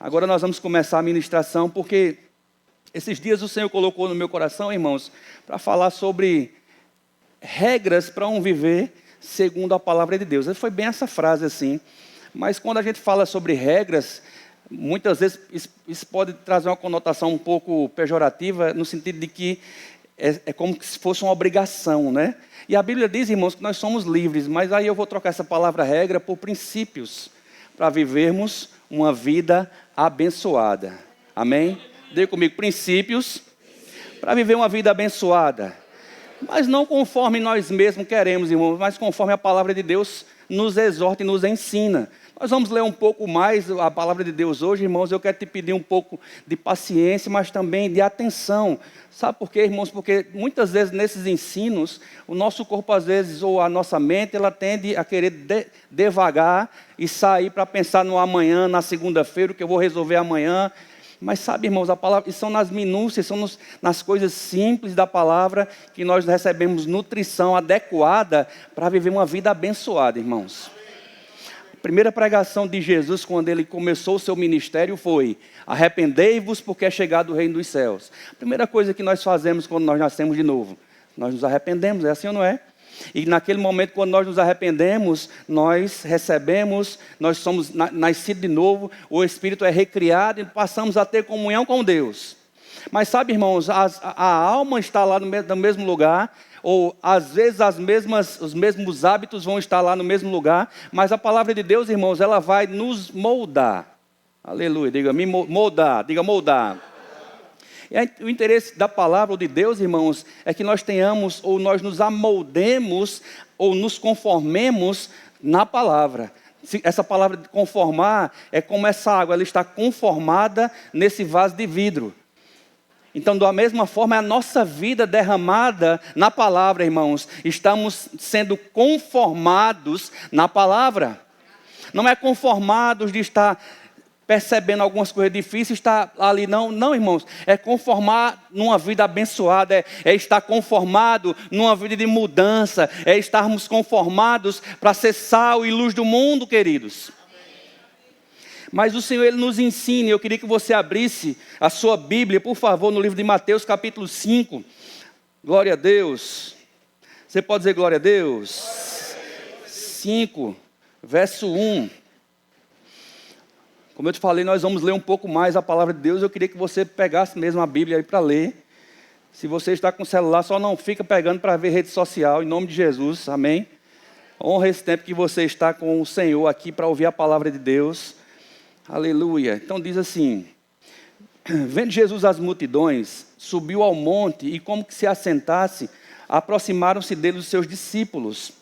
Agora nós vamos começar a ministração, porque esses dias o Senhor colocou no meu coração, irmãos, para falar sobre regras para um viver segundo a palavra de Deus. Foi bem essa frase assim, mas quando a gente fala sobre regras, muitas vezes isso pode trazer uma conotação um pouco pejorativa, no sentido de que é como se fosse uma obrigação, né? E a Bíblia diz, irmãos, que nós somos livres, mas aí eu vou trocar essa palavra regra por princípios, para vivermos uma vida abençoada. Amém? Diga comigo, princípios para viver uma vida abençoada. Mas não conforme nós mesmos queremos, irmãos, mas conforme a palavra de Deus nos exorta e nos ensina. Nós vamos ler um pouco mais a palavra de Deus hoje, irmãos. Eu quero te pedir um pouco de paciência, mas também de atenção. Sabe por quê, irmãos? Porque muitas vezes nesses ensinos, o nosso corpo às vezes, ou a nossa mente, ela tende a querer devagar e sair para pensar no amanhã, na segunda-feira, o que eu vou resolver amanhã. Mas sabe, irmãos, a palavra, são nas minúcias, são nas coisas simples da palavra que nós recebemos nutrição adequada para viver uma vida abençoada, irmãos. A primeira pregação de Jesus, quando ele começou o seu ministério, foi: arrependei-vos, porque é chegado o reino dos céus. A primeira coisa que nós fazemos quando nós nascemos de novo, nós nos arrependemos, é assim ou não é? E naquele momento, quando nós nos arrependemos, nós recebemos, nós somos nascidos de novo, o Espírito é recriado e passamos a ter comunhão com Deus. Mas sabe, irmãos, a alma está lá no mesmo lugar, ou às vezes os mesmos hábitos vão estar lá no mesmo lugar, mas a palavra de Deus, irmãos, ela vai nos moldar. Aleluia, diga moldar, diga moldar. E o interesse da palavra de Deus, irmãos, é que nós tenhamos, ou nós nos amoldemos, ou nos conformemos na palavra. Essa palavra de conformar é como essa água, ela está conformada nesse vaso de vidro. Então, da mesma forma, é a nossa vida derramada na palavra, irmãos. Estamos sendo conformados na palavra. Não é conformados de estar percebendo algumas coisas difíceis, está ali, não, irmãos, é conformar numa vida abençoada, é estar conformado numa vida de mudança, é estarmos conformados para ser sal e luz do mundo, queridos. Mas o Senhor, Ele nos ensina, eu queria que você abrisse a sua Bíblia, por favor, no livro de Mateus, capítulo 5, glória a Deus, você pode dizer glória a Deus? 5, verso 1, como eu te falei, nós vamos ler um pouco mais a palavra de Deus. Eu queria que você pegasse mesmo a Bíblia aí para ler. Se você está com o celular, só não fica pegando para ver rede social, em nome de Jesus, amém? Honra esse tempo que você está com o Senhor aqui para ouvir a palavra de Deus, aleluia. Então diz assim: vendo Jesus as multidões, subiu ao monte e como que se assentasse, aproximaram-se dele os seus discípulos.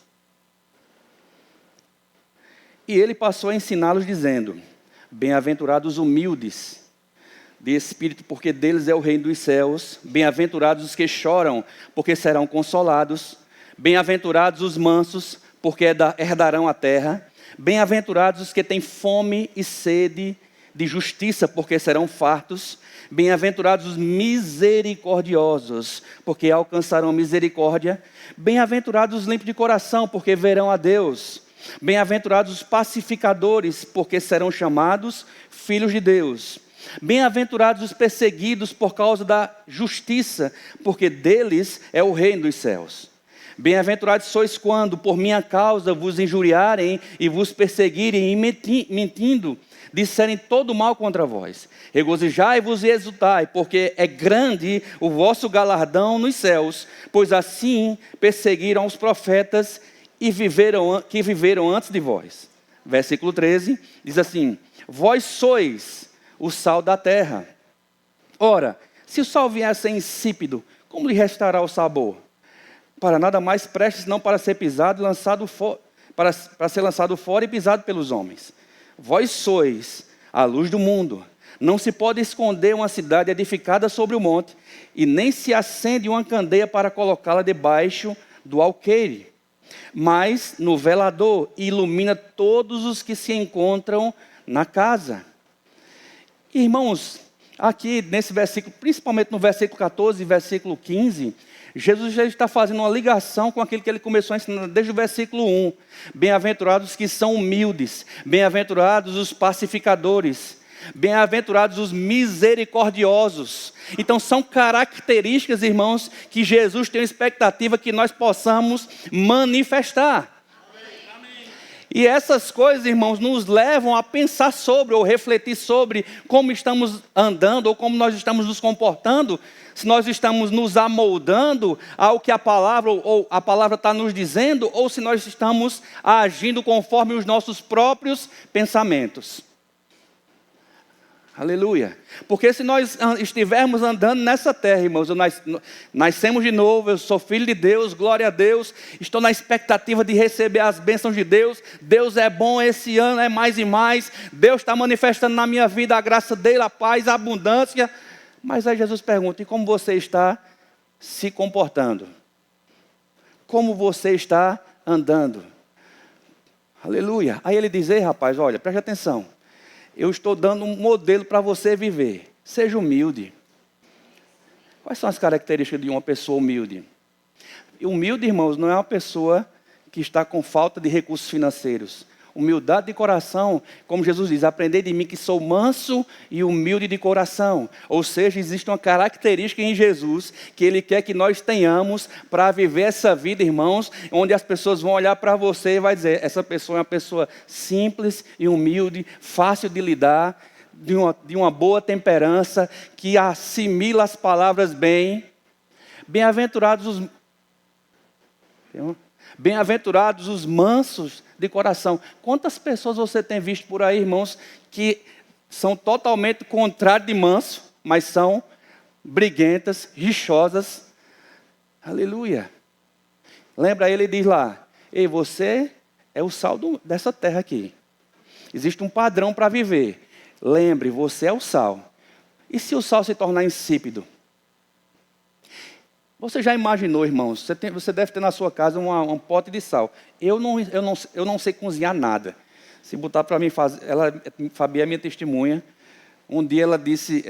E ele passou a ensiná-los dizendo: bem-aventurados os humildes de espírito, porque deles é o reino dos céus. Bem-aventurados os que choram, porque serão consolados. Bem-aventurados os mansos, porque herdarão a terra. Bem-aventurados os que têm fome e sede de justiça, porque serão fartos. Bem-aventurados os misericordiosos, porque alcançarão misericórdia. Bem-aventurados os limpos de coração, porque verão a Deus. Bem-aventurados os pacificadores, porque serão chamados filhos de Deus. Bem-aventurados os perseguidos por causa da justiça, porque deles é o reino dos céus. Bem-aventurados sois quando, por minha causa, vos injuriarem e vos perseguirem e mentindo, disserem todo mal contra vós. Regozijai-vos e exultai, porque é grande o vosso galardão nos céus, pois assim perseguiram os profetas que viveram antes de vós. Versículo 13, diz assim: vós sois o sal da terra. Ora, se o sal vier a ser insípido, como lhe restará o sabor? Para nada mais preste, senão para ser pisado, para ser lançado fora e pisado pelos homens. Vós sois a luz do mundo. Não se pode esconder uma cidade edificada sobre o monte, e nem se acende uma candeia para colocá-la debaixo do alqueire, mas no velador, e ilumina todos os que se encontram na casa. Irmãos, aqui nesse versículo, principalmente no versículo 14 e versículo 15, Jesus já está fazendo uma ligação com aquilo que ele começou a ensinar desde o versículo 1. Bem-aventurados que são humildes, bem-aventurados os pacificadores, Bem-aventurados os misericordiosos. Então são características, irmãos, que Jesus tem uma expectativa que nós possamos manifestar. E essas coisas, irmãos, nos levam a pensar sobre ou refletir sobre como estamos andando ou como nós estamos nos comportando, se nós estamos nos amoldando ao que a palavra ou a palavra está nos dizendo, ou se nós estamos agindo conforme os nossos próprios pensamentos. Aleluia. Porque se nós estivermos andando nessa terra, irmãos, nascemos de novo, eu sou filho de Deus, glória a Deus, estou na expectativa de receber as bênçãos de Deus, Deus é bom, esse ano é mais e mais, Deus está manifestando na minha vida a graça dele, a paz, a abundância. Mas aí Jesus pergunta, e como você está se comportando? Como você está andando? Aleluia. Aí ele diz, ei rapaz, olha, preste atenção. Eu estou dando um modelo para você viver. Seja humilde. Quais são as características de uma pessoa humilde? Humilde, irmãos, não é uma pessoa que está com falta de recursos financeiros. Humildade de coração, como Jesus diz, aprendei de mim que sou manso e humilde de coração. Ou seja, existe uma característica em Jesus que Ele quer que nós tenhamos para viver essa vida, irmãos, onde as pessoas vão olhar para você e vai dizer, essa pessoa é uma pessoa simples e humilde, fácil de lidar, de uma boa temperança, que assimila as palavras bem. Bem-aventurados os mansos de coração. Quantas pessoas você tem visto por aí, irmãos, que são totalmente contrários de manso, mas são briguentas, rixosas. Aleluia. Lembra, ele diz lá, ei, você é o sal dessa terra aqui. Existe um padrão para viver. Lembre, você é o sal. E se o sal se tornar insípido? Você já imaginou, irmãos, você deve ter na sua casa um pote de sal. Eu não sei cozinhar nada. Se botar para mim fazer, Fabi é minha testemunha. Um dia ela disse,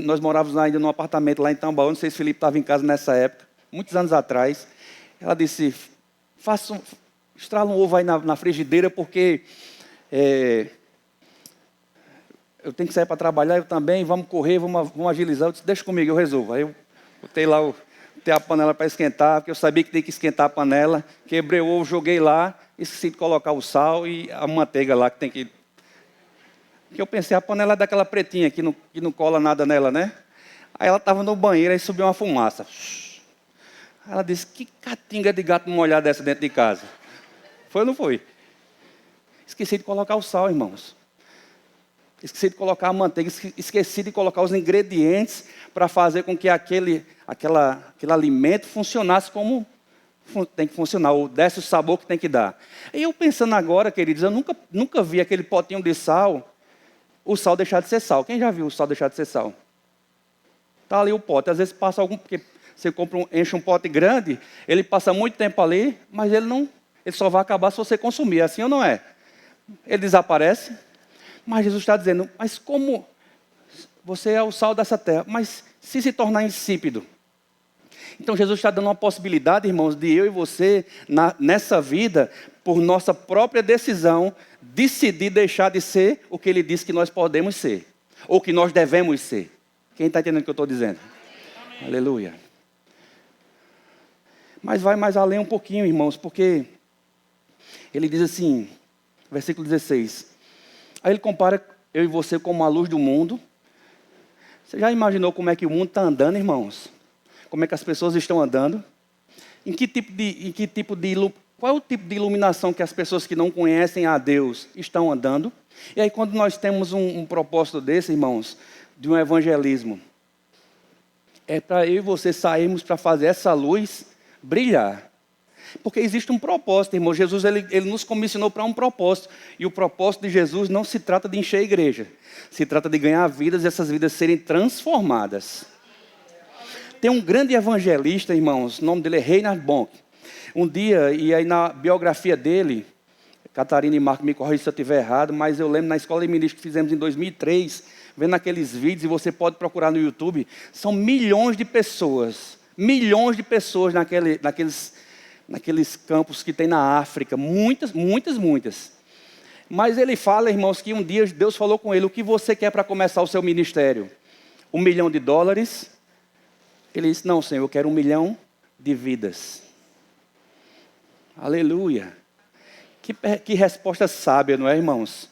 nós morávamos ainda num apartamento lá em Tambaú, não sei se o Felipe estava em casa nessa época, muitos anos atrás. Ela disse, estrala um ovo aí na frigideira, porque eu tenho que sair para trabalhar, eu também, vamos correr, vamos agilizar. Eu disse, deixa comigo, eu resolvo. Aí eu botei lá a panela para esquentar, porque eu sabia que tem que esquentar a panela. Quebrei o ovo, joguei lá, esqueci de colocar o sal e a manteiga lá que tem que... Porque eu pensei, a panela é daquela pretinha que não cola nada nela, né? Aí ela estava no banheiro e subiu uma fumaça. Aí ela disse, que catinga de gato molhado dessa dentro de casa? Foi ou não foi? Esqueci de colocar o sal, irmãos. Esqueci de colocar a manteiga, esqueci de colocar os ingredientes para fazer com que aquele alimento funcionasse como tem que funcionar, ou desse o sabor que tem que dar. E eu pensando agora, queridos, eu nunca vi aquele potinho de sal, o sal deixar de ser sal. Quem já viu o sal deixar de ser sal? Está ali o pote, às vezes passa porque você enche um pote grande, ele passa muito tempo ali, mas ele só vai acabar se você consumir, assim ou não é? Ele desaparece. Mas Jesus está dizendo, mas como você é o sal dessa terra, mas se tornar insípido? Então Jesus está dando uma possibilidade, irmãos, de eu e você, nessa vida, por nossa própria decisão, decidir deixar de ser o que Ele disse que nós podemos ser, ou que nós devemos ser. Quem está entendendo o que eu estou dizendo? Amém. Aleluia. Mas vai mais além um pouquinho, irmãos, porque Ele diz assim, versículo 16... Aí ele compara eu e você como a luz do mundo. Você já imaginou como é que o mundo está andando, irmãos? Como é que as pessoas estão andando? Qual é o tipo de iluminação que as pessoas que não conhecem a Deus estão andando? E aí quando nós temos um propósito desse, irmãos, de um evangelismo, é para eu e você sairmos para fazer essa luz brilhar. Porque existe um propósito, irmão. Jesus ele nos comissionou para um propósito. E o propósito de Jesus não se trata de encher a igreja. Se trata de ganhar vidas e essas vidas serem transformadas. Tem um grande evangelista, irmãos. O nome dele é Reinhard Bonk. Um dia, e aí na biografia dele, Catarina e Marco me corrigem se eu estiver errado, mas eu lembro na escola de ministros que fizemos em 2003, vendo aqueles vídeos, e você pode procurar no YouTube, são milhões de pessoas naqueles campos que tem na África, muitas. Mas ele fala, irmãos, que um dia Deus falou com ele: o que você quer para começar o seu ministério? $1 milhão? Ele disse: não, Senhor, eu quero 1 milhão de vidas. Aleluia. Que resposta sábia, não é, irmãos?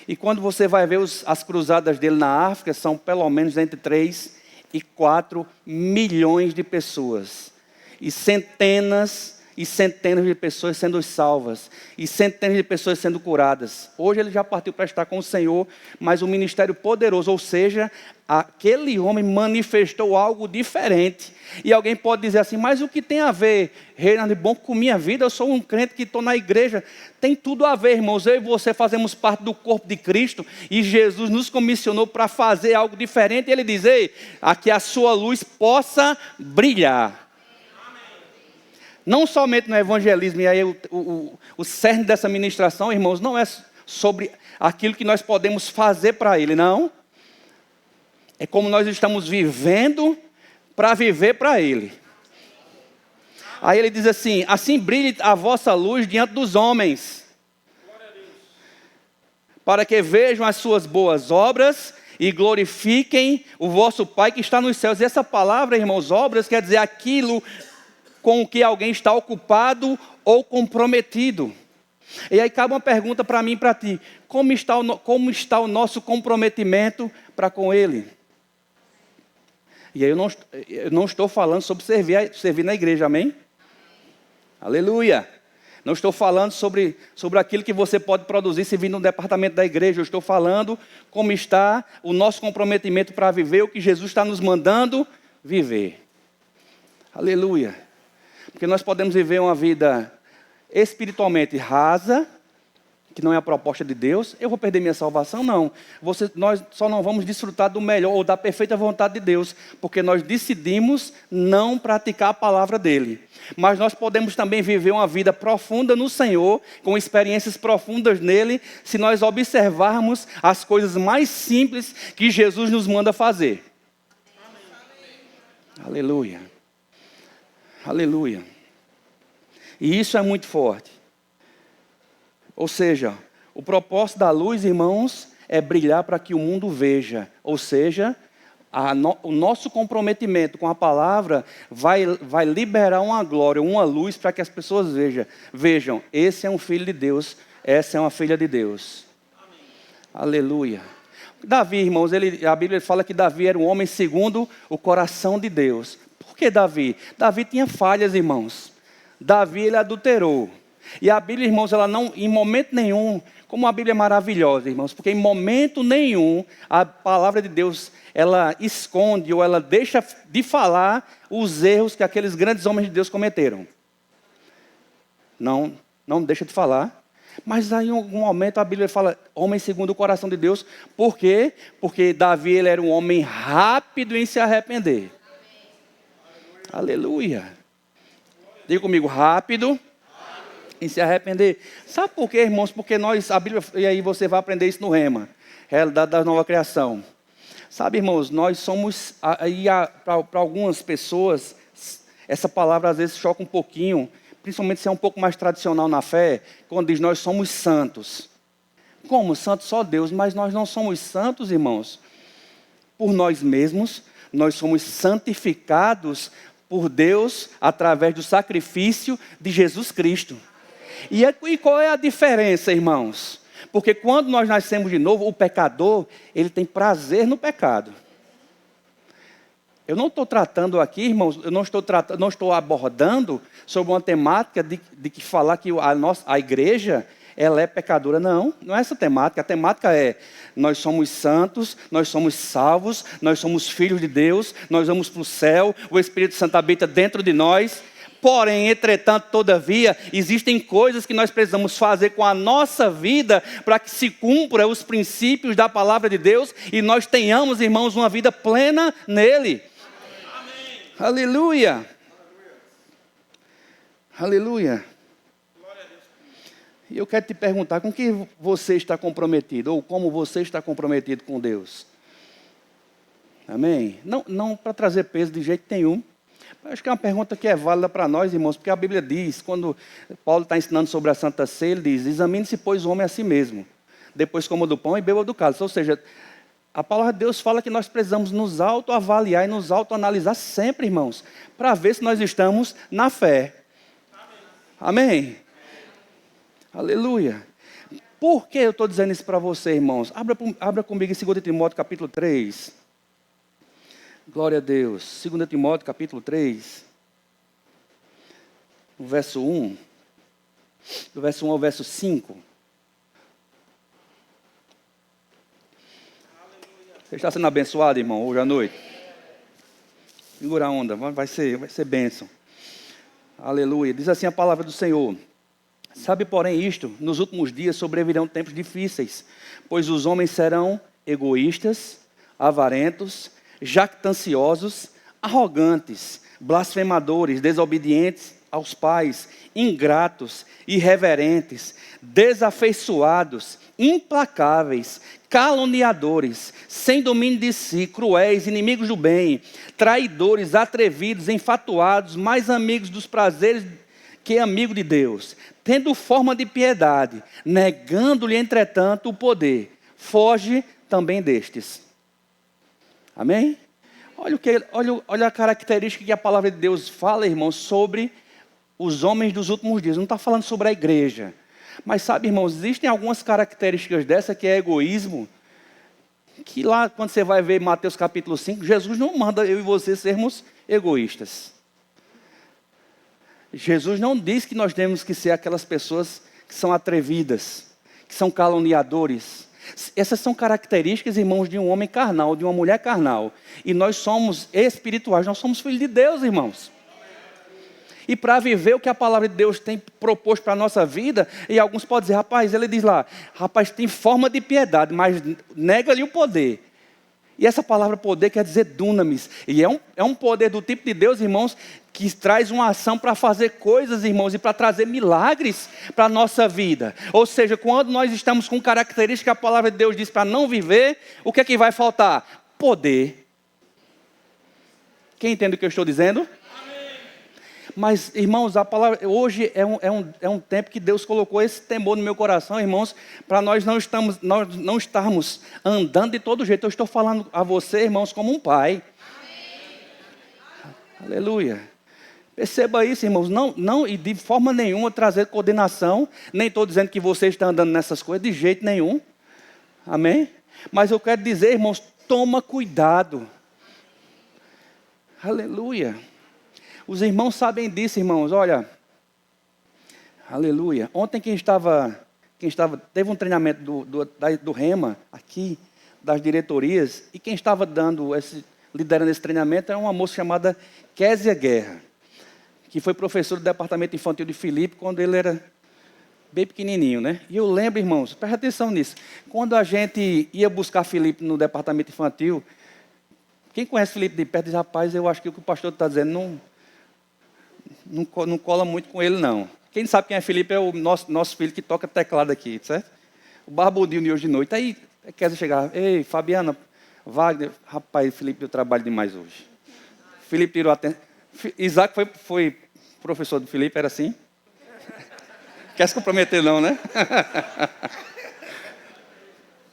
E quando você vai ver as cruzadas dele na África, são pelo menos entre 3 e 4 milhões de pessoas. E centenas de pessoas sendo salvas. E centenas de pessoas sendo curadas. Hoje ele já partiu para estar com o Senhor, mas um ministério poderoso, ou seja, aquele homem manifestou algo diferente. E alguém pode dizer assim: mas o que tem a ver, Reinaldo Bom, com minha vida? Eu sou um crente que estou na igreja. Tem tudo a ver, irmãos. Eu e você fazemos parte do corpo de Cristo, e Jesus nos comissionou para fazer algo diferente. E ele diz: ei, que a sua luz possa brilhar. Não somente no evangelismo, e aí o cerne dessa ministração, irmãos, não é sobre aquilo que nós podemos fazer para Ele, não. É como nós estamos vivendo para viver para Ele. Aí ele diz assim: assim brilhe a vossa luz diante dos homens, para que vejam as suas boas obras e glorifiquem o vosso Pai que está nos céus. E essa palavra, irmãos, obras, quer dizer aquilo com o que alguém está ocupado ou comprometido. E aí cabe uma pergunta para mim e para ti: como está o nosso comprometimento para com Ele? E aí eu não estou falando sobre servir na igreja, amém? Aleluia! Não estou falando sobre aquilo que você pode produzir se vir no departamento da igreja. Eu estou falando como está o nosso comprometimento para viver o que Jesus está nos mandando viver. Aleluia! Porque nós podemos viver uma vida espiritualmente rasa, que não é a proposta de Deus. Eu vou perder minha salvação? Não. Nós só não vamos desfrutar do melhor ou da perfeita vontade de Deus, porque nós decidimos não praticar a palavra dele. Mas nós podemos também viver uma vida profunda no Senhor, com experiências profundas nele, se nós observarmos as coisas mais simples que Jesus nos manda fazer. Aleluia. Aleluia. E isso é muito forte. Ou seja, o propósito da luz, irmãos, é brilhar para que o mundo veja. Ou seja, o nosso comprometimento com a palavra vai liberar uma glória, uma luz para que as pessoas vejam. Esse é um filho de Deus, essa é uma filha de Deus. Amém. Aleluia. Davi, irmãos, a Bíblia fala que Davi era um homem segundo o coração de Deus. Por que Davi? Davi tinha falhas, irmãos. Davi, ele adulterou. E a Bíblia, irmãos, ela não, em momento nenhum, como a Bíblia é maravilhosa, irmãos, porque em momento nenhum a palavra de Deus, ela esconde ou ela deixa de falar os erros que aqueles grandes homens de Deus cometeram. Não deixa de falar. Mas aí em algum momento a Bíblia fala, homem segundo o coração de Deus. Por quê? Porque Davi, ele era um homem rápido em se arrepender. Aleluia. Diga comigo, rápido em se arrepender. Sabe por quê, irmãos? Porque a Bíblia, e aí você vai aprender isso no Rema, realidade da nova criação. Sabe, irmãos, nós somos, para algumas pessoas, essa palavra às vezes choca um pouquinho, principalmente se é um pouco mais tradicional na fé, quando diz nós somos santos. Como? Santos só Deus, mas nós não somos santos, irmãos, por nós mesmos, nós somos santificados por Deus através do sacrifício de Jesus Cristo. E qual é a diferença, irmãos? Porque quando nós nascemos de novo, o pecador, ele tem prazer no pecado. Eu não estou tratando aqui, irmãos, eu não estou abordando sobre uma temática de que falar que a igreja, ela é pecadora. Não é essa temática. A temática é, nós somos santos, nós somos salvos, nós somos filhos de Deus, nós vamos para o céu, o Espírito Santo habita dentro de nós. Porém, entretanto, todavia, existem coisas que nós precisamos fazer com a nossa vida para que se cumpra os princípios da palavra de Deus e nós tenhamos, irmãos, uma vida plena nele. Amém. Aleluia. Aleluia. E eu quero te perguntar, com que você está comprometido? Ou como você está comprometido com Deus? Amém? Não para trazer peso de jeito nenhum. Acho que é uma pergunta que é válida para nós, irmãos, porque a Bíblia diz, quando Paulo está ensinando sobre a Santa Ceia, ele diz, examine-se, pois, o homem a si mesmo. depois coma do pão e beba do cálice. Ou seja, a palavra de Deus fala que nós precisamos nos autoavaliar e nos autoanalisar sempre, irmãos, para ver se nós estamos na fé. Amém? Aleluia. Por que eu estou dizendo isso para você, irmãos? Abra comigo em 2 Timóteo capítulo 3. Glória a Deus. 2 Timóteo capítulo 3. No verso 1. Do verso 1 ao verso 5. Você está sendo abençoado, irmão, hoje à noite? Segura a onda, vai ser bênção. Aleluia. Diz assim a palavra do Senhor. Sabe, porém, isto, nos últimos dias sobrevirão tempos difíceis, pois os homens serão egoístas, avarentos, jactanciosos, arrogantes, blasfemadores, desobedientes aos pais, ingratos, irreverentes, desafeiçoados, implacáveis, caluniadores, sem domínio de si, cruéis, inimigos do bem, traidores, atrevidos, enfatuados, mais amigos dos prazeres que amigos de Deus, tendo forma de piedade, negando-lhe, entretanto, o poder. Foge também destes. Amém? Olha a característica que a palavra de Deus fala, irmãos, sobre os homens dos últimos dias. Não está falando sobre a igreja. Mas sabe, irmãos, existem algumas características dessa que é egoísmo, que lá, quando você vai ver Mateus capítulo 5, Jesus não manda eu e você sermos egoístas. Jesus não diz que nós temos que ser aquelas pessoas que são atrevidas, que são caluniadores. Essas são características, irmãos, de um homem carnal, de uma mulher carnal. E nós somos espirituais, nós somos filhos de Deus, irmãos. E para viver o que a palavra de Deus tem proposto para a nossa vida, e alguns podem dizer, rapaz, ele diz lá, rapaz, tem forma de piedade, mas nega-lhe o poder. E essa palavra poder quer dizer dunamis. E é um poder do tipo de Deus, irmãos, que traz uma ação para fazer coisas, irmãos, e para trazer milagres para a nossa vida. Ou seja, quando nós estamos com características que a palavra de Deus diz para não viver, o que é que vai faltar? Poder. Quem entende o que eu estou dizendo? Mas, irmãos, a palavra, hoje é um tempo que Deus colocou esse temor no meu coração, irmãos, para nós não estarmos andando de todo jeito. Eu estou falando a você, irmãos, como um pai. Amém. Aleluia. Perceba isso, irmãos, não, e de forma nenhuma trazer condenação, nem estou dizendo que você está andando nessas coisas, de jeito nenhum. Amém? Mas eu quero dizer, irmãos, toma cuidado. Aleluia. Os irmãos sabem disso, irmãos. Olha, aleluia. Ontem teve um treinamento do Rema, aqui, das diretorias, e quem estava liderando esse treinamento era uma moça chamada Késia Guerra, que foi professor do departamento infantil de Filipe, quando ele era bem pequenininho, né? E eu lembro, irmãos, presta atenção nisso, quando a gente ia buscar Filipe no departamento infantil, quem conhece Filipe de perto diz, rapaz, eu acho que o que o pastor está dizendo não cola muito com ele, não. Quem sabe quem é Felipe é o nosso filho que toca teclado aqui, certo? O barbudinho de hoje de noite. Aí, quer chegar, ei, Fabiana, Wagner, rapaz, Felipe deu trabalho demais hoje. Felipe tirou atenção. Isaac foi professor do Felipe, era assim? Quer se comprometer não, né?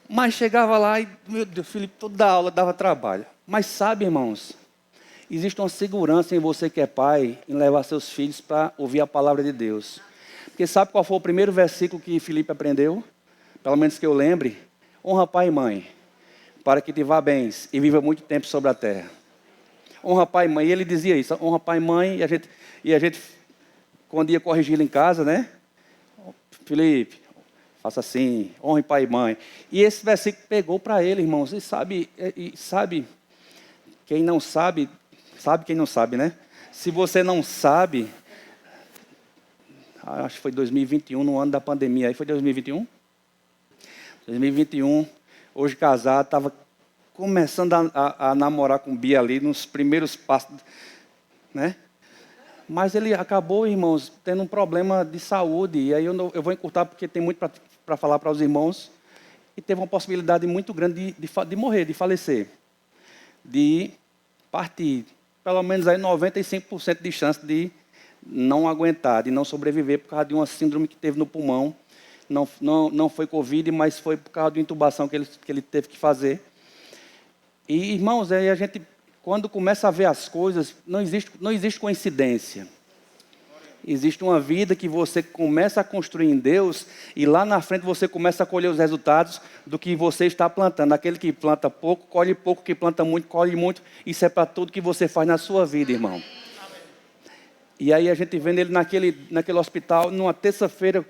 Mas chegava lá e, meu Deus, Felipe toda aula dava trabalho. Mas sabe, irmãos, existe uma segurança em você que é pai, em levar seus filhos para ouvir a palavra de Deus. Porque sabe qual foi o primeiro versículo que Filipe aprendeu? Pelo menos que eu lembre. Honra pai e mãe, para que te vá bens e viva muito tempo sobre a terra. Honra pai e mãe. E ele dizia isso, honra pai e mãe. E a gente quando ia corrigi-lo em casa, né? Filipe, faça assim, honre pai e mãe. E esse versículo pegou para ele, irmãos. E sabe, quem não sabe... Sabe quem não sabe, né? Se você não sabe, acho que foi 2021, no ano da pandemia. Aí foi 2021? 2021, hoje casado, estava começando a namorar com Bia ali, nos primeiros passos, né? Mas ele acabou, irmãos, tendo um problema de saúde. E aí eu vou encurtar porque tem muito para falar para os irmãos. E teve uma possibilidade muito grande de morrer, de falecer, de partir. Pelo menos aí 95% de chance de não aguentar, de não sobreviver por causa de uma síndrome que teve no pulmão. Não foi Covid, mas foi por causa da intubação que ele teve que fazer. E, irmãos, aí a gente, quando começa a ver as coisas, não existe coincidência. Existe uma vida que você começa a construir em Deus e lá na frente você começa a colher os resultados do que você está plantando. Aquele que planta pouco, colhe pouco, que planta muito, colhe muito. Isso é para tudo que você faz na sua vida, irmão. E aí a gente vendo ele naquele hospital, numa terça-feira,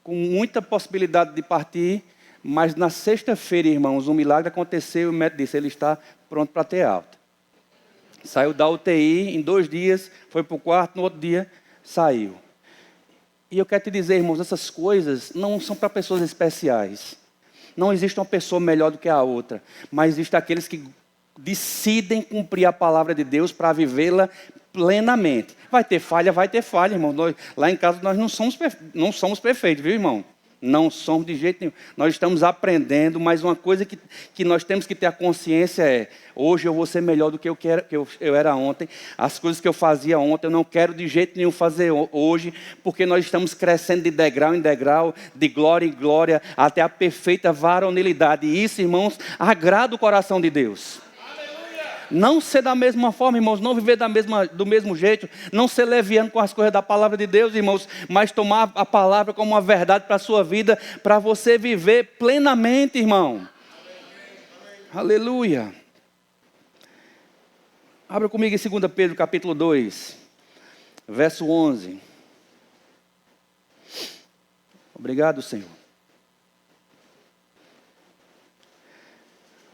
com muita possibilidade de partir, mas na sexta-feira, irmãos, um milagre aconteceu e o médico disse, ele está pronto para ter alta. Saiu da UTI, em 2 dias, foi para o quarto, no outro dia, saiu. E eu quero te dizer, irmãos, essas coisas não são para pessoas especiais. Não existe uma pessoa melhor do que a outra, mas existem aqueles que decidem cumprir a palavra de Deus para vivê-la plenamente. Vai ter falha, irmão. Lá em casa nós não somos perfeitos, viu, irmão? Não somos de jeito nenhum. Nós estamos aprendendo, mas uma coisa que nós temos que ter a consciência é: hoje eu vou ser melhor do que eu era ontem. As coisas que eu fazia ontem, eu não quero de jeito nenhum fazer hoje, porque nós estamos crescendo de degrau em degrau, de glória em glória, até a perfeita varonilidade. E isso, irmãos, agrada o coração de Deus. Não ser da mesma forma, irmãos, não viver do mesmo jeito, não ser leviano com as coisas da palavra de Deus, irmãos, mas tomar a palavra como uma verdade para a sua vida, para você viver plenamente, irmão. Amém. Aleluia. Abra comigo em 2 Pedro, capítulo 2, verso 11. Obrigado, Senhor.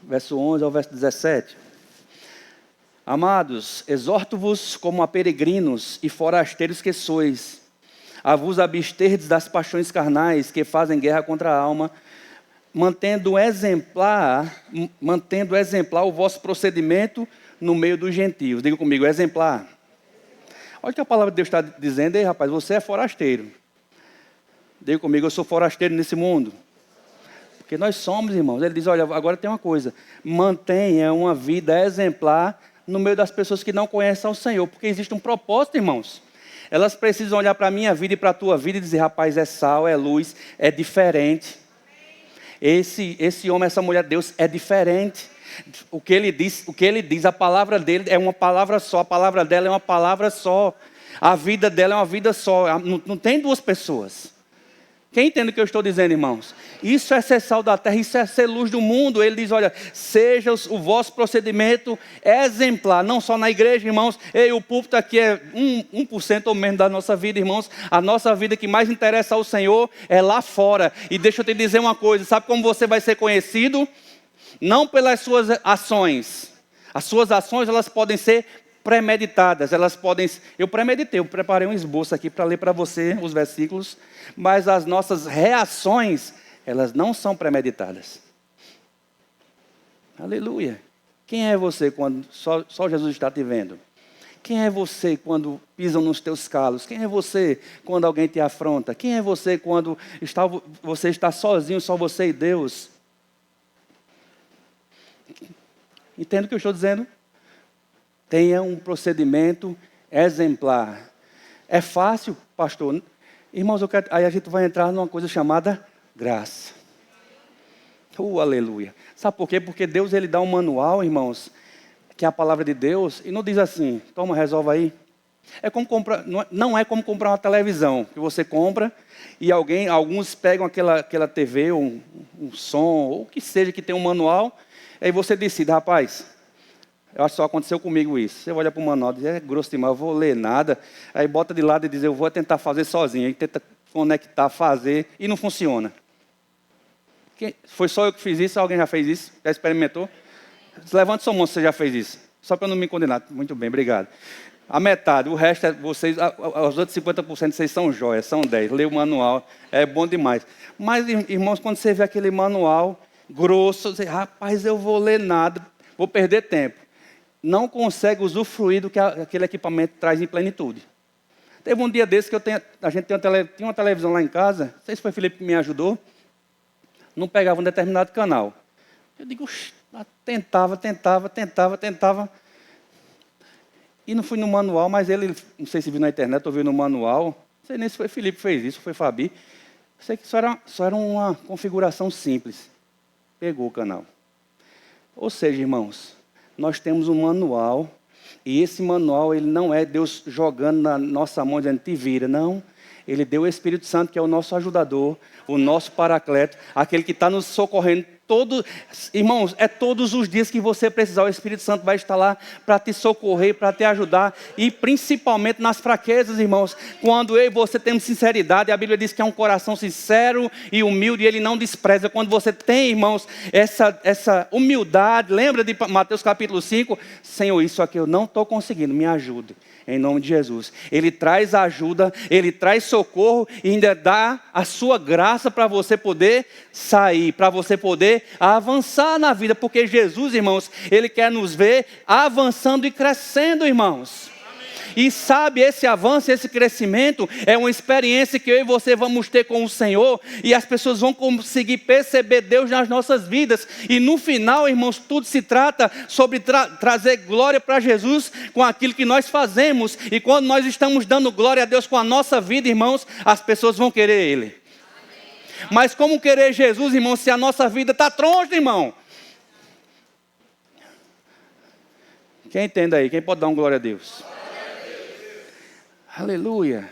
Verso 11 ao verso 17. Amados, exorto-vos como a peregrinos e forasteiros que sois, a vos absterdes das paixões carnais que fazem guerra contra a alma, mantendo exemplar o vosso procedimento no meio dos gentios. Diga comigo, exemplar. Olha o que a palavra de Deus está dizendo, aí, rapaz, você é forasteiro. Diga comigo, eu sou forasteiro nesse mundo. Porque nós somos, irmãos. Ele diz, olha, agora tem uma coisa, mantenha uma vida exemplar no meio das pessoas que não conhecem ao Senhor, porque existe um propósito, irmãos. Elas precisam olhar para a minha vida e para a tua vida e dizer, rapaz, é sal, é luz, é diferente. Esse homem, essa mulher de Deus é diferente. O que ele diz, a palavra dele é uma palavra só, a palavra dela é uma palavra só. A vida dela é uma vida só, não tem 2 pessoas. Quem entende o que eu estou dizendo, irmãos? Isso é ser sal da terra, isso é ser luz do mundo. Ele diz, olha, seja o vosso procedimento exemplar, não só na igreja, irmãos. O púlpito aqui é 1% ou menos da nossa vida, irmãos. A nossa vida que mais interessa ao Senhor é lá fora. E deixa eu te dizer uma coisa, sabe como você vai ser conhecido? Não pelas suas ações. As suas ações, elas podem ser premeditadas, eu preparei um esboço aqui para ler para você os versículos, mas as nossas reações, elas não são premeditadas. Aleluia. Quem é você quando só Jesus está te vendo? Quem é você quando pisam nos teus calos? Quem é você quando alguém te afronta? Quem é você quando você está sozinho, só você e Deus? Entende o que eu estou dizendo? Tenha um procedimento exemplar. É fácil, pastor? Irmãos, aí a gente vai entrar numa coisa chamada graça. Aleluia. Sabe por quê? Porque Deus ele dá um manual, irmãos, que é a palavra de Deus, e não diz assim, toma, resolve aí. Não é como comprar uma televisão, que você compra e alguns pegam aquela TV, um som, ou o que seja que tem um manual, aí você decide, rapaz, eu acho que só aconteceu comigo isso. Você olha para o manual e diz, é grosso demais, eu vou ler nada. Aí bota de lado e diz, eu vou tentar fazer sozinho. Aí tenta conectar, fazer, e não funciona. Foi só eu que fiz isso? Alguém já fez isso? Já experimentou? Levante sua mão se você já fez isso. Só para eu não me condenar. Muito bem, obrigado. A metade, o resto é vocês, os outros 50% vocês são joias, são 10. Lê o manual, é bom demais. Mas, irmãos, quando você vê aquele manual grosso, você diz, rapaz, eu vou ler nada, vou perder tempo. Não consegue usufruir do que aquele equipamento traz em plenitude. Teve um dia desse que a gente tinha uma televisão lá em casa, não sei se foi o Felipe que me ajudou, não pegava um determinado canal. Eu digo, tentava. E não fui no manual, mas ele, não sei se viu na internet ou viu no manual, não sei nem se foi o Felipe que fez isso, foi o Fabi. Sei que só era uma configuração simples. Pegou o canal. Ou seja, irmãos, nós temos um manual, e esse manual ele não é Deus jogando na nossa mão dizendo, te vira, não. Ele deu o Espírito Santo, que é o nosso ajudador, o nosso paracleto, aquele que está nos socorrendo. Irmãos, é todos os dias que você precisar, o Espírito Santo vai estar lá para te socorrer, para te ajudar. E principalmente nas fraquezas, irmãos. Quando eu e você temos sinceridade, a Bíblia diz que é um coração sincero e humilde, e Ele não despreza. Quando você tem, irmãos, essa humildade, lembra de Mateus capítulo 5? Senhor, isso aqui eu não estou conseguindo, me ajude. Em nome de Jesus. Ele traz ajuda, Ele traz socorro e ainda dá a sua graça para você poder sair, para você poder avançar na vida. Porque Jesus, irmãos, Ele quer nos ver avançando e crescendo, irmãos. E sabe, esse avanço, esse crescimento é uma experiência que eu e você vamos ter com o Senhor. E as pessoas vão conseguir perceber Deus nas nossas vidas. E no final, irmãos, tudo se trata sobre trazer glória para Jesus com aquilo que nós fazemos. E quando nós estamos dando glória a Deus com a nossa vida, irmãos, as pessoas vão querer Ele. Amém. Mas como querer Jesus, irmão, se a nossa vida está troncha, irmão? Quem entende aí? Quem pode dar uma glória a Deus? Aleluia.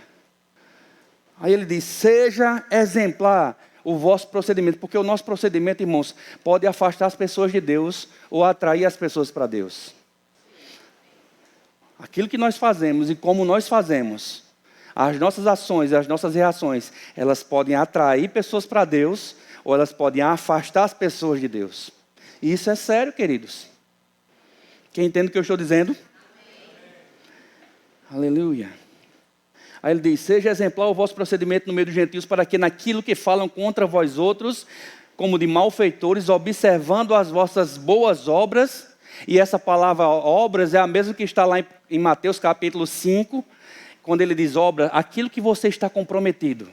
Aí ele diz, seja exemplar o vosso procedimento. Porque o nosso procedimento, irmãos, pode afastar as pessoas de Deus ou atrair as pessoas para Deus. Aquilo que nós fazemos e como nós fazemos, as nossas ações e as nossas reações, elas podem atrair pessoas para Deus ou elas podem afastar as pessoas de Deus. E isso é sério, queridos. Quem entende o que eu estou dizendo? Aleluia. Aí ele diz, seja exemplar o vosso procedimento no meio dos gentios, para que naquilo que falam contra vós outros, como de malfeitores, observando as vossas boas obras, e essa palavra obras é a mesma que está lá em Mateus capítulo 5, quando ele diz obra, aquilo que você está comprometido.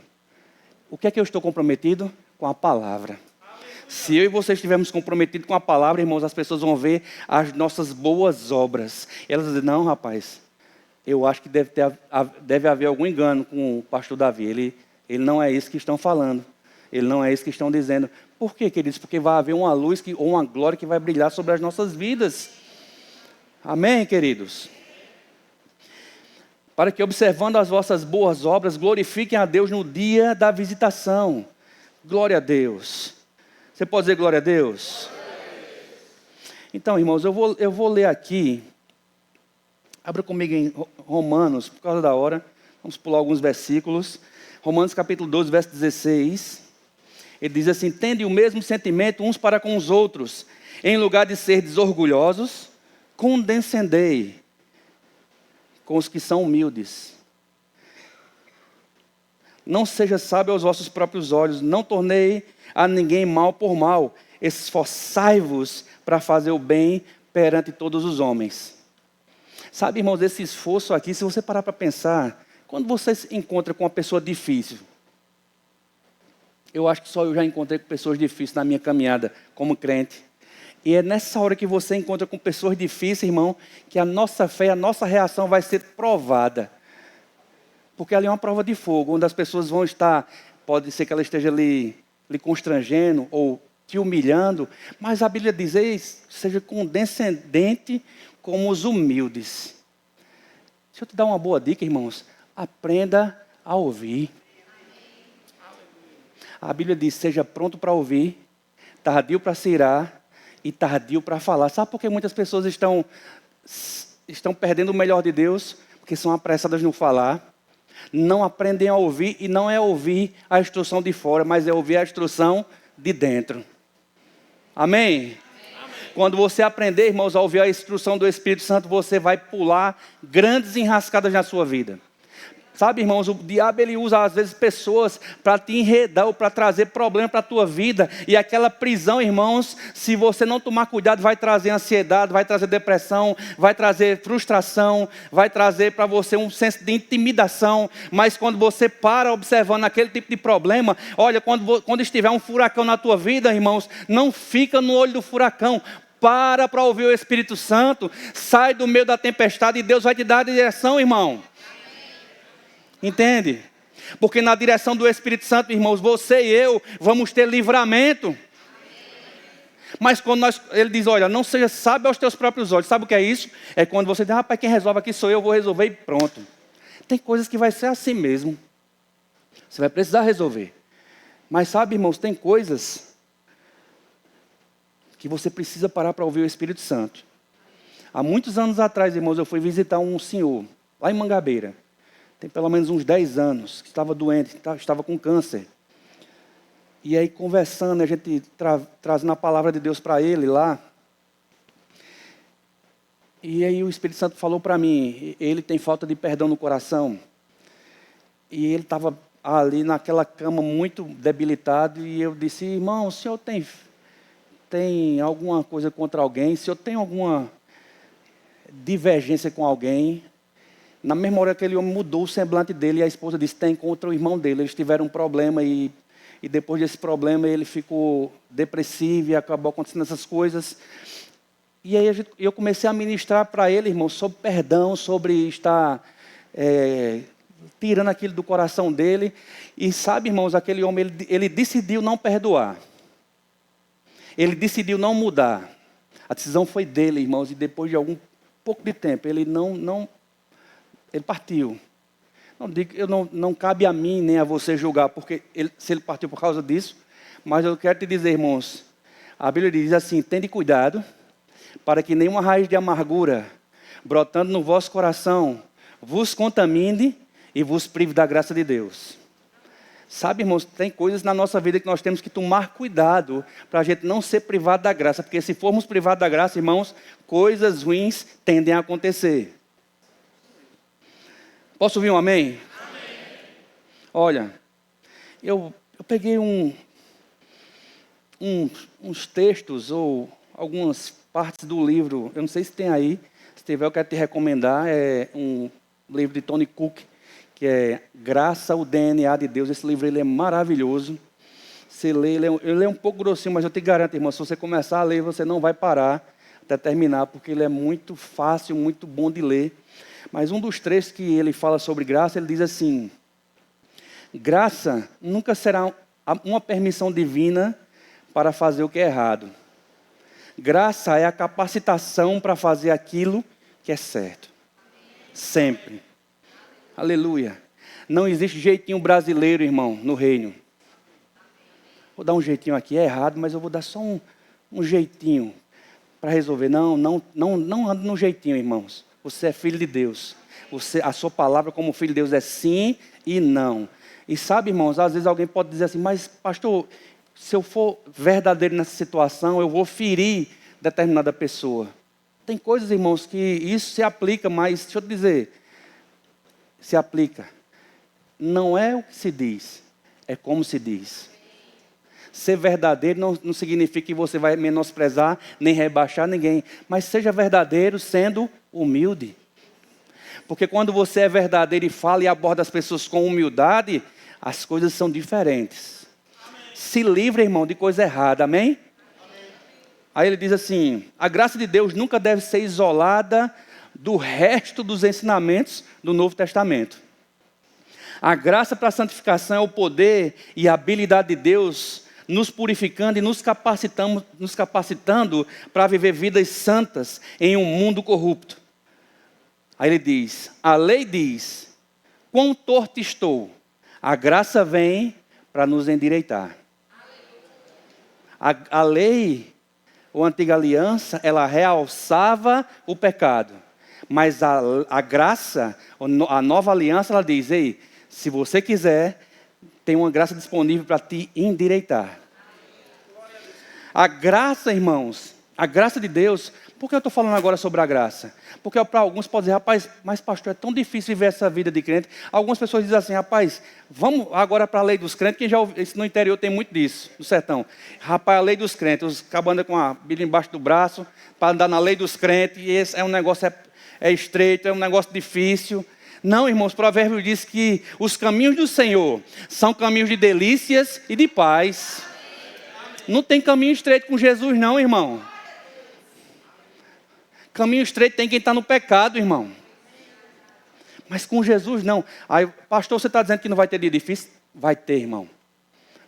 O que é que eu estou comprometido? Com a palavra. Se eu e você estivermos comprometidos com a palavra, irmãos, as pessoas vão ver as nossas boas obras. E elas dizem, não, rapaz, eu acho que deve haver algum engano com o pastor Davi. Ele não é isso que estão falando. Ele não é isso que estão dizendo. Por quê, queridos? Porque vai haver uma luz ou uma glória que vai brilhar sobre as nossas vidas. Amém, queridos? Para que, observando as vossas boas obras, glorifiquem a Deus no dia da visitação. Glória a Deus. Você pode dizer glória a Deus? Então, irmãos, eu vou ler aqui. Abra comigo em Romanos, por causa da hora. Vamos pular alguns versículos. Romanos capítulo 12, verso 16. Ele diz assim, tende o mesmo sentimento uns para com os outros. Em lugar de ser desorgulhosos, condescendei com os que são humildes. Não seja sábio aos vossos próprios olhos. Não tornei a ninguém mal por mal. Esforçai-vos para fazer o bem perante todos os homens. Sabe, irmãos, esse esforço aqui, se você parar para pensar, quando você se encontra com uma pessoa difícil, eu acho que só eu já encontrei com pessoas difíceis na minha caminhada como crente. E é nessa hora que você encontra com pessoas difíceis, irmão, que a nossa fé, a nossa reação vai ser provada. Porque ali é uma prova de fogo, onde as pessoas vão estar, pode ser que ela esteja lhe constrangendo ou te humilhando, mas a Bíblia diz, seja condescendente como os humildes. Deixa eu te dar uma boa dica, irmãos. Aprenda a ouvir. A Bíblia diz, seja pronto para ouvir, tardio para se irar e tardio para falar. Sabe por que muitas pessoas estão perdendo o melhor de Deus? Porque são apressadas no falar. Não aprendem a ouvir, e não é ouvir a instrução de fora, mas é ouvir a instrução de dentro. Amém? Quando você aprender, irmãos, a ouvir a instrução do Espírito Santo, você vai pular grandes enrascadas na sua vida. Sabe, irmãos, o diabo ele usa às vezes pessoas para te enredar ou para trazer problema para a tua vida. E aquela prisão, irmãos, se você não tomar cuidado, vai trazer ansiedade, vai trazer depressão, vai trazer frustração, vai trazer para você um senso de intimidação. Mas quando você para observando aquele tipo de problema, olha, quando estiver um furacão na tua vida, irmãos, não fica no olho do furacão. Para ouvir o Espírito Santo, sai do meio da tempestade e Deus vai te dar a direção, irmão. Entende? Porque na direção do Espírito Santo, irmãos, você e eu vamos ter livramento. Mas quando ele diz, olha, não seja sábio aos teus próprios olhos. Sabe o que é isso? É quando você diz, rapaz, quem resolve aqui sou eu, vou resolver e pronto. Tem coisas que vai ser assim mesmo. Você vai precisar resolver. Mas sabe, irmãos, tem coisas que você precisa parar para ouvir o Espírito Santo. Há muitos anos atrás, irmãos, eu fui visitar um senhor, lá em Mangabeira. Tem pelo menos uns 10 anos, que estava doente, estava com câncer. E aí, conversando, a gente trazendo a palavra de Deus para ele lá. E aí o Espírito Santo falou para mim, ele tem falta de perdão no coração. E ele estava ali naquela cama muito debilitado. E eu disse, irmão, o senhor tem alguma coisa contra alguém? O senhor tem alguma divergência com alguém? Na mesma hora aquele homem mudou o semblante dele e a esposa disse, tem contra o irmão dele. Eles tiveram um problema e depois desse problema ele ficou depressivo e acabou acontecendo essas coisas. E aí eu comecei a ministrar para ele, irmão, sobre perdão, sobre estar tirando aquilo do coração dele. E sabe, irmãos, aquele homem, ele decidiu não perdoar. Ele decidiu não mudar. A decisão foi dele, irmãos, e depois de pouco de tempo, ele ele partiu. Não cabe a mim nem a você julgar, porque se ele partiu por causa disso. Mas eu quero te dizer, irmãos, a Bíblia diz assim, tende cuidado, para que nenhuma raiz de amargura, brotando no vosso coração, vos contamine e vos prive da graça de Deus. Sabe, irmãos, tem coisas na nossa vida que nós temos que tomar cuidado para a gente não ser privado da graça, porque se formos privados da graça, irmãos, coisas ruins tendem a acontecer. Posso ouvir um amém? Amém. Olha, eu peguei uns textos ou algumas partes do livro, eu não sei se tem aí, se tiver eu quero te recomendar, é um livro de Tony Cook, que é Graça, o DNA de Deus. Esse livro ele é maravilhoso. Você lê, ele é um pouco grossinho, mas eu te garanto, irmão, se você começar a ler, você não vai parar até terminar, porque ele é muito fácil, muito bom de ler. Mas um dos trechos que ele fala sobre graça, ele diz assim, graça nunca será uma permissão divina para fazer o que é errado. Graça é a capacitação para fazer aquilo que é certo. Sempre. Aleluia. Não existe jeitinho brasileiro, irmão, no reino. Vou dar um jeitinho aqui, é errado, mas eu vou dar só um jeitinho para resolver. Não ande no jeitinho, irmãos. Você é filho de Deus. A sua palavra como filho de Deus é sim e não. E sabe, irmãos, às vezes alguém pode dizer assim, mas pastor, se eu for verdadeiro nessa situação, eu vou ferir determinada pessoa. Tem coisas, irmãos, que isso se aplica, mas deixa eu te dizer, se aplica. Não é o que se diz, é como se diz. Ser verdadeiro não significa que você vai menosprezar, nem rebaixar ninguém. Mas seja verdadeiro sendo humilde. Porque quando você é verdadeiro e fala e aborda as pessoas com humildade, as coisas são diferentes. Amém. Se livre, irmão, de coisa errada, amém? Amém? Aí ele diz assim, a graça de Deus nunca deve ser isolada do resto dos ensinamentos do Novo Testamento. A graça para a santificação é o poder e a habilidade de Deus nos purificando e nos capacitando para viver vidas santas em um mundo corrupto. Aí ele diz, a lei diz, quão torto estou, a graça vem para nos endireitar. A lei, ou a antiga aliança, ela realçava o pecado. Mas a graça, a nova aliança, ela diz, ei, se você quiser, tem uma graça disponível para te endireitar. A graça, irmãos, a graça de Deus, por que eu estou falando agora sobre a graça? Porque para alguns pode dizer, rapaz, mas pastor, é tão difícil viver essa vida de crente. Algumas pessoas dizem assim, rapaz, vamos agora para a lei dos crentes, quem já ouviu, no interior tem muito disso, no sertão. Rapaz, a lei dos crentes, os cabos andam com a Bíblia embaixo do braço, para andar na lei dos crentes, e esse é um negócio estreito, é um negócio difícil. Não, irmãos, o provérbio diz que os caminhos do Senhor são caminhos de delícias e de paz. Não tem caminho estreito com Jesus não, irmão. Caminho estreito tem quem está no pecado, irmão. Mas com Jesus não. Aí, pastor, você está dizendo que não vai ter dia difícil? Vai ter, irmão.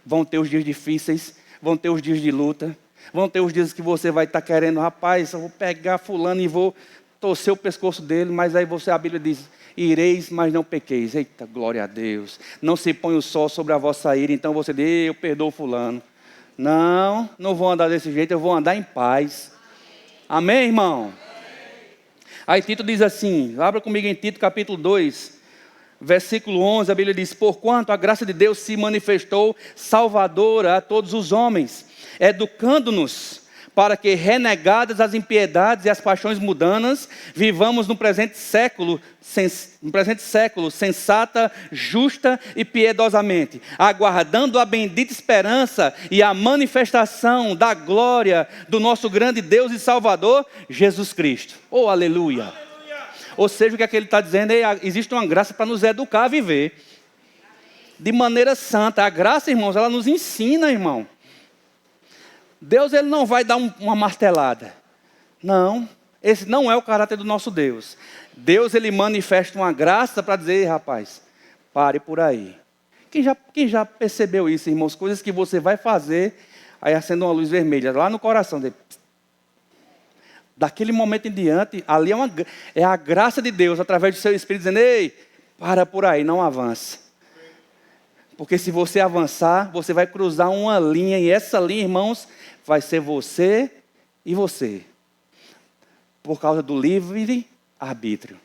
Vão ter os dias difíceis, vão ter os dias de luta, vão ter os dias que você vai estar querendo, rapaz, eu vou pegar fulano e vou torcer o pescoço dele, mas aí a Bíblia diz, ireis, mas não pequeis. Eita, glória a Deus. Não se põe o sol sobre a vossa ira, então você diz, eu perdoo fulano. Não, não vou andar desse jeito, eu vou andar em paz. Amém, irmão? Aí Tito diz assim, abra comigo em Tito capítulo 2, versículo 11, a Bíblia diz, porquanto a graça de Deus se manifestou salvadora a todos os homens, educando-nos para que, renegadas as impiedades e as paixões mundanas, vivamos no presente século sensata, justa e piedosamente, aguardando a bendita esperança e a manifestação da glória do nosso grande Deus e Salvador, Jesus Cristo. Oh, aleluia! Aleluia. Ou seja, o que é que ele está dizendo? Existe uma graça para nos educar a viver de maneira santa. A graça, irmãos, ela nos ensina, irmão. Deus, ele não vai dar uma martelada. Não, esse não é o caráter do nosso Deus. Deus, ele manifesta uma graça para dizer, rapaz, pare por aí. Quem já percebeu isso, irmãos? Coisas que você vai fazer, aí acende uma luz vermelha lá no coração dele. Daquele momento em diante, ali é a graça de Deus, através do seu Espírito, dizendo, ei, para por aí, não avança. Porque se você avançar, você vai cruzar uma linha, e essa linha, irmãos, vai ser você e você. Por causa do livre arbítrio.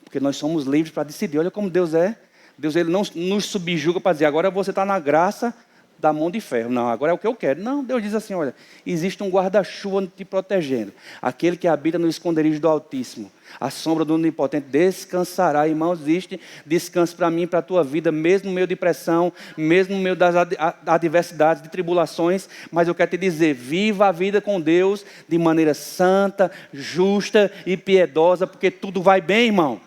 Porque nós somos livres para decidir. Olha como Deus é. Deus, ele não nos subjuga para dizer, agora você está na graça da mão de ferro. Não, agora é o que eu quero. Não, Deus diz assim, olha, existe um guarda-chuva te protegendo. Aquele que habita no esconderijo do Altíssimo, a sombra do Onipotente descansará. Irmãos, existe descanso para mim e para a tua vida, mesmo no meio de pressão, mesmo no meio das adversidades, de tribulações. Mas eu quero te dizer, viva a vida com Deus de maneira santa, justa e piedosa, porque tudo vai bem, irmão.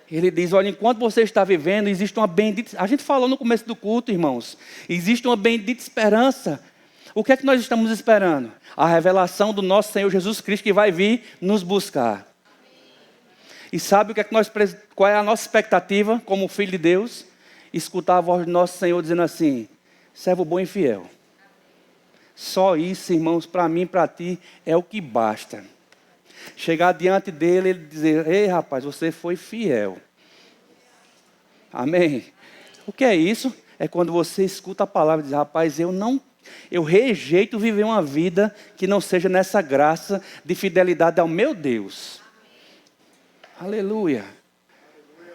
Ele diz, olha, enquanto você está vivendo, existe uma bendita... A gente falou no começo do culto, irmãos. Existe uma bendita esperança. O que é que nós estamos esperando? A revelação do nosso Senhor Jesus Cristo, que vai vir nos buscar. E sabe o que é que qual é a nossa expectativa como filho de Deus? Escutar a voz do nosso Senhor dizendo assim, servo bom e fiel. Só isso, irmãos, para mim e para ti, é o que basta. Chegar diante dele e ele dizer, ei rapaz, você foi fiel. Amém? O que é isso? É quando você escuta a palavra e diz, rapaz, eu rejeito viver uma vida que não seja nessa graça de fidelidade ao meu Deus. Aleluia.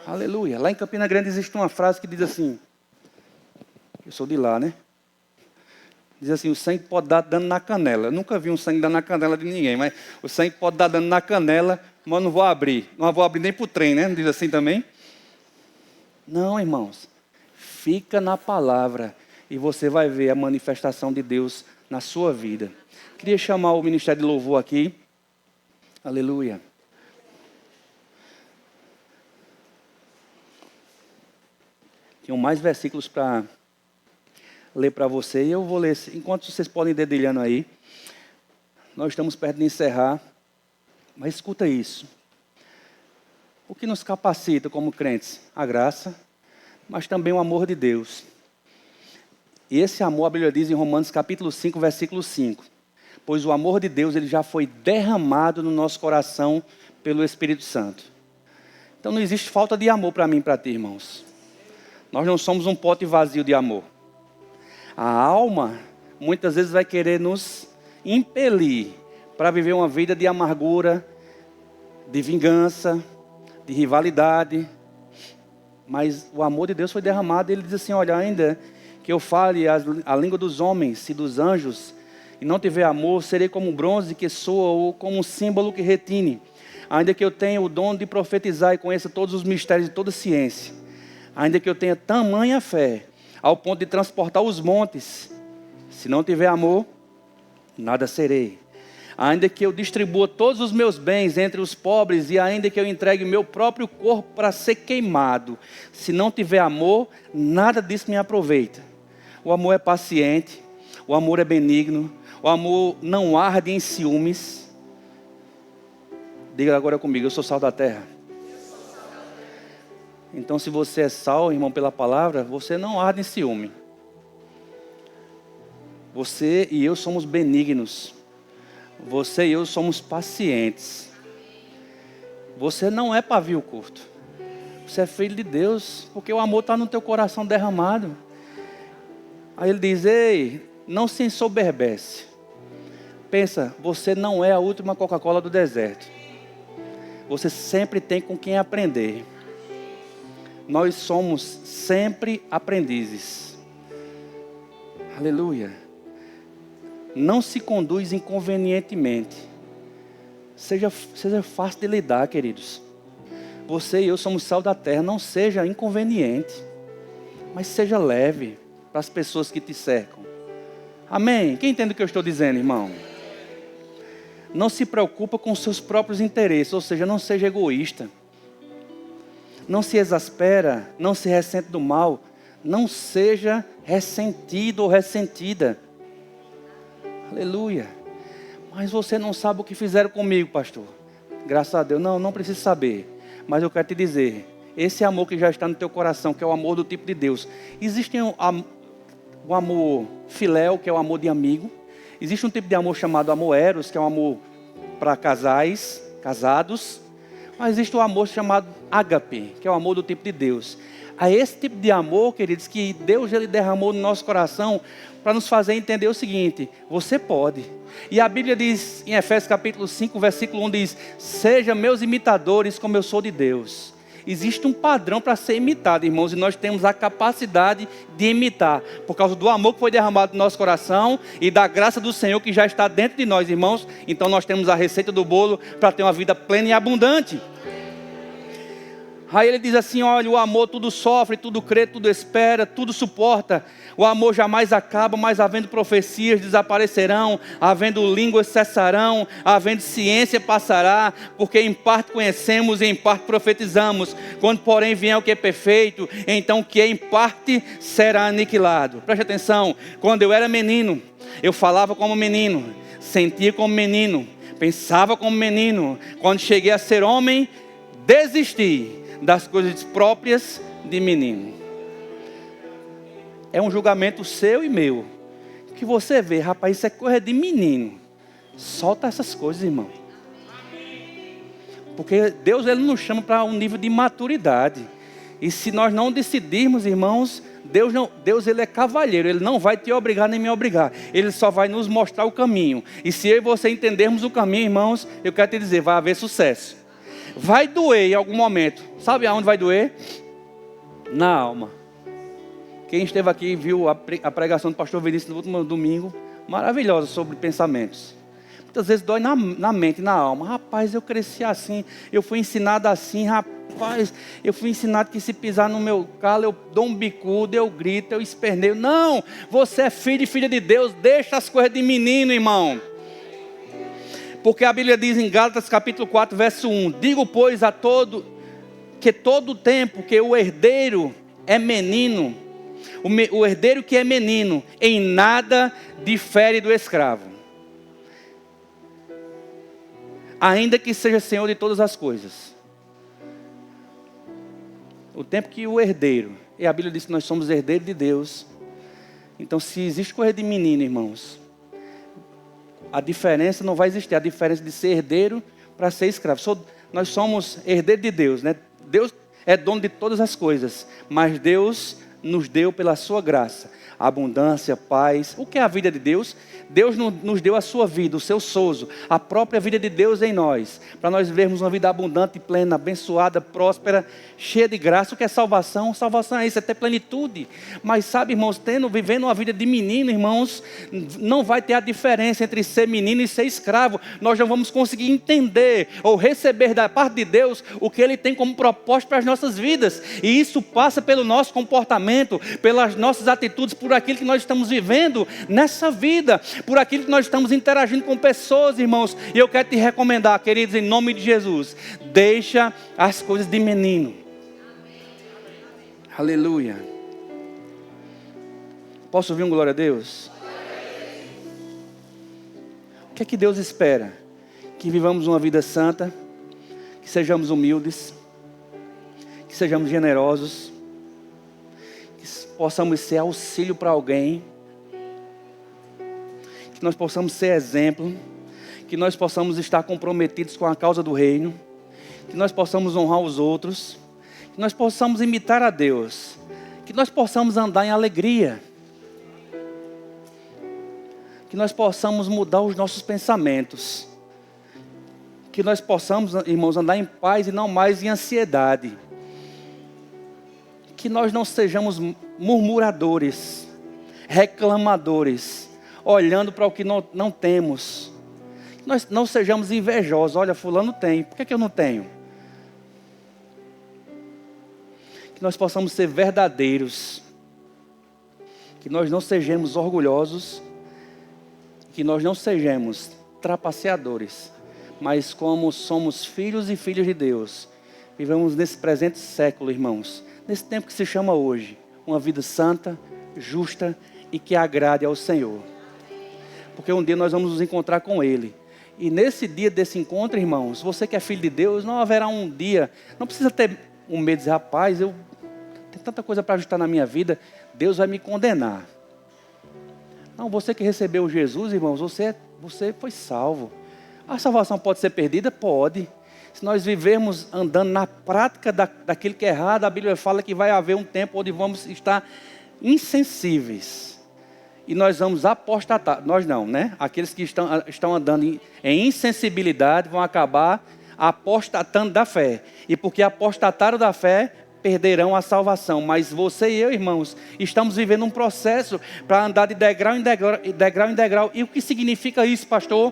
Aleluia. Lá em Campina Grande existe uma frase que diz assim, eu sou de lá, né? Diz assim, o sangue pode dar dano na canela. Eu nunca vi um sangue dando na canela de ninguém, mas o sangue pode dar dano na canela, mas eu não vou abrir. Não vou abrir nem para o trem, né? Não diz assim também? Não, irmãos. Fica na palavra e você vai ver a manifestação de Deus na sua vida. Queria chamar o Ministério de Louvor aqui. Aleluia. Tinham mais versículos para ler para você, e eu vou ler, enquanto vocês podem ir dedilhando aí. Nós estamos perto de encerrar, mas escuta isso. O que nos capacita como crentes? A graça, mas também o amor de Deus. E esse amor, a Bíblia diz em Romanos capítulo 5, versículo 5. Pois o amor de Deus, ele já foi derramado no nosso coração pelo Espírito Santo. Então não existe falta de amor para mim e para ti, irmãos. Nós não somos um pote vazio de amor. A alma, muitas vezes, vai querer nos impelir para viver uma vida de amargura, de vingança, de rivalidade. Mas o amor de Deus foi derramado e ele diz assim, olha, ainda que eu fale a língua dos homens e dos anjos, e não tiver amor, serei como um bronze que soa ou como um símbolo que retine. Ainda que eu tenha o dom de profetizar e conheça todos os mistérios de toda ciência. Ainda que eu tenha tamanha fé, ao ponto de transportar os montes, se não tiver amor, nada serei. Ainda que eu distribua todos os meus bens entre os pobres, e ainda que eu entregue meu próprio corpo para ser queimado, se não tiver amor, nada disso me aproveita. O amor é paciente, o amor é benigno, o amor não arde em ciúmes. Diga agora comigo, eu sou sal da terra. Então, se você é sal, irmão, pela palavra, você não arde em ciúme. Você e eu somos benignos. Você e eu somos pacientes. Você não é pavio curto. Você é filho de Deus, porque o amor está no teu coração derramado. Aí ele diz, ei, não se ensoberbece. Pensa, você não é a última Coca-Cola do deserto. Você sempre tem com quem aprender. Nós somos sempre aprendizes. Aleluia. Não se conduz inconvenientemente. Seja fácil de lidar, queridos. Você e eu somos sal da terra. Não seja inconveniente, mas seja leve para as pessoas que te cercam. Amém? Quem entende o que eu estou dizendo, irmão? Não se preocupa com seus próprios interesses, ou seja, não seja egoísta. Não se exaspera, não se ressente do mal. Não seja ressentido ou ressentida. Aleluia. Mas você não sabe o que fizeram comigo, pastor. Graças a Deus. Não precisa saber. Mas eu quero te dizer, esse amor que já está no teu coração, que é o amor do tipo de Deus. Existe o amor filéu, que é o amor de amigo. Existe um tipo de amor chamado amor eros, que é um amor para casados. Mas existe o amor chamado ágape, que é o amor do tipo de Deus. A esse tipo de amor, queridos, que Deus ele derramou no nosso coração para nos fazer entender o seguinte: você pode. E a Bíblia diz em Efésios capítulo 5, versículo 1 diz: sejam meus imitadores como eu sou de Deus. Existe um padrão para ser imitado, irmãos, e nós temos a capacidade de imitar, por causa do amor que foi derramado no nosso coração e da graça do Senhor que já está dentro de nós, irmãos. Então nós temos a receita do bolo para ter uma vida plena e abundante. Aí ele diz assim, olha, o amor tudo sofre, tudo crê, tudo espera, tudo suporta. O amor jamais acaba, mas havendo profecias desaparecerão, havendo línguas cessarão, havendo ciência passará, porque em parte conhecemos e em parte profetizamos. Quando porém vier o que é perfeito, então o que é em parte será aniquilado. Preste atenção, quando eu era menino, eu falava como menino, sentia como menino, pensava como menino. Quando cheguei a ser homem, desisti das coisas próprias de menino. É um julgamento seu e meu, que você vê, rapaz, isso é coisa de menino. Solta essas coisas, irmão. Porque Deus ele nos chama para um nível de maturidade. E se nós não decidirmos, irmãos, Deus ele é cavalheiro, ele não vai te obrigar nem me obrigar. Ele só vai nos mostrar o caminho. E se eu e você entendermos o caminho, irmãos, eu quero te dizer, vai haver sucesso. Vai doer em algum momento. Sabe aonde vai doer? Na alma. Quem esteve aqui viu a pregação do pastor Vinícius no último domingo, maravilhosa, sobre pensamentos. Muitas vezes dói na mente, na alma. Rapaz, eu cresci assim, eu fui ensinado assim, rapaz, eu fui ensinado que se pisar no meu calo, eu dou um bicudo, eu grito, eu esperneio. Não, você é filho e filha de Deus, deixa as coisas de menino, irmão. Porque a Bíblia diz em Gálatas capítulo 4, verso 1, digo pois todo o tempo que o herdeiro é menino, o herdeiro que é menino, em nada difere do escravo, ainda que seja senhor de todas as coisas. O tempo que o herdeiro, e a Bíblia diz que nós somos herdeiros de Deus. Então se existe coisa de menino, irmãos, a diferença não vai existir, a diferença de ser herdeiro para ser escravo. Nós somos herdeiros de Deus, né? Deus é dono de todas as coisas, mas Deus nos deu pela sua graça abundância, paz. O que é a vida de Deus? Deus nos deu a sua vida, o seu sozo, a própria vida de Deus em nós, para nós vivermos uma vida abundante, plena, abençoada, próspera, cheia de graça. O que é salvação? Salvação é isso, é ter plenitude. Mas sabe, irmãos, vivendo uma vida de menino, irmãos, não vai ter a diferença entre ser menino e ser escravo. Nós não vamos conseguir entender ou receber da parte de Deus o que Ele tem como propósito para as nossas vidas. E isso passa pelo nosso comportamento, pelas nossas atitudes, por aquilo que nós estamos vivendo nessa vida, por aquilo que nós estamos interagindo com pessoas, irmãos. E eu quero te recomendar, queridos, em nome de Jesus, deixa as coisas de menino. Aleluia. Posso ouvir um glória a Deus? O que é que Deus espera? Que vivamos uma vida santa, que sejamos humildes, que sejamos generosos, que possamos ser auxílio para alguém, que nós possamos ser exemplo, que nós possamos estar comprometidos com a causa do reino, que nós possamos honrar os outros, que nós possamos imitar a Deus, que nós possamos andar em alegria, que nós possamos mudar os nossos pensamentos, que nós possamos, irmãos, andar em paz e não mais em ansiedade, que nós não sejamos murmuradores, reclamadores, olhando para o que não temos, que nós não sejamos invejosos. Olha, fulano tem, por que eu não tenho? Que nós possamos ser verdadeiros, que nós não sejamos orgulhosos, que nós não sejamos trapaceadores, mas como somos filhos e filhas de Deus, vivemos nesse presente século, irmãos, nesse tempo que se chama hoje, uma vida santa, justa e que agrade ao Senhor. Porque um dia nós vamos nos encontrar com Ele. E nesse dia desse encontro, irmãos, você que é filho de Deus, não haverá um dia, não precisa ter um medo de dizer, rapaz, eu tenho tanta coisa para ajustar na minha vida, Deus vai me condenar. Não, você que recebeu Jesus, irmãos, você foi salvo. A salvação pode ser perdida? Pode. Se nós vivermos andando na prática daquilo que é errado, a Bíblia fala que vai haver um tempo onde vamos estar insensíveis. E nós vamos apostatar. Nós não, né? Aqueles que estão andando em insensibilidade vão acabar apostatando da fé. E porque apostataram da fé, perderão a salvação. Mas você e eu, irmãos, estamos vivendo um processo para andar de degrau em degrau. E o que significa isso, pastor?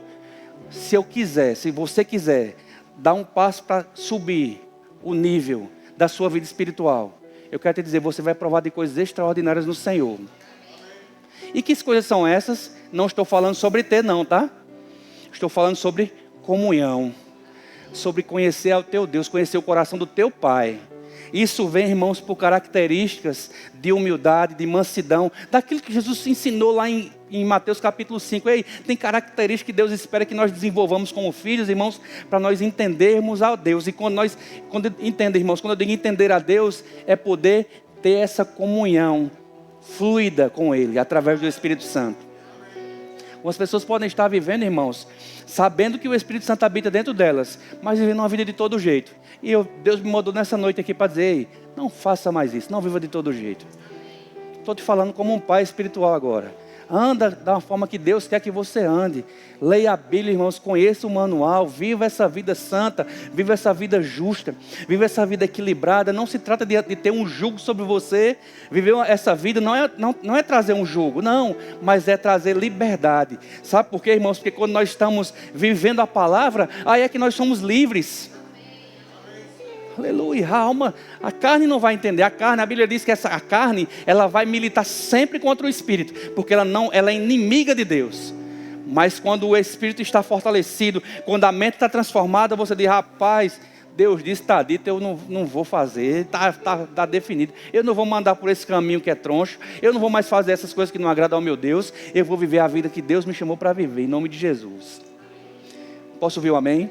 Se eu quiser, se você quiser, dar um passo para subir o nível da sua vida espiritual, eu quero te dizer, você vai provar de coisas extraordinárias no Senhor. E que coisas são essas? Não estou falando sobre ter não, tá? Estou falando sobre comunhão, sobre conhecer ao teu Deus, conhecer o coração do teu Pai. Isso vem, irmãos, por características de humildade, de mansidão, daquilo que Jesus ensinou lá em Mateus capítulo 5. Ei, tem características que Deus espera que nós desenvolvamos como filhos, irmãos, para nós entendermos a Deus. E quando irmãos, quando eu digo entender a Deus, é poder ter essa comunhão fluida com Ele, através do Espírito Santo. Algumas pessoas podem estar vivendo, irmãos, sabendo que o Espírito Santo habita dentro delas, mas vivendo uma vida de todo jeito. E Deus me mandou nessa noite aqui para dizer, ei, não faça mais isso, não viva de todo jeito. Estou te falando como um pai espiritual agora. Anda da forma que Deus quer que você ande. Leia a Bíblia, irmãos, conheça o manual, viva essa vida santa, viva essa vida justa, viva essa vida equilibrada. Não se trata de ter um jugo sobre você. Viver essa vida não é trazer um jugo, não, mas é trazer liberdade. Sabe por quê, irmãos? Porque quando nós estamos vivendo a palavra, aí é que nós somos livres. Aleluia, a carne não vai entender. A Bíblia diz que a carne, ela vai militar sempre contra o Espírito, porque ela é inimiga de Deus. Mas quando o Espírito está fortalecido, quando a mente está transformada, você diz, rapaz, Deus disse, está dito, eu não vou fazer, está definido. Eu não vou mandar por esse caminho que é troncho, eu não vou mais fazer essas coisas que não agradam ao meu Deus, eu vou viver a vida que Deus me chamou para viver, em nome de Jesus. Posso ouvir um amém?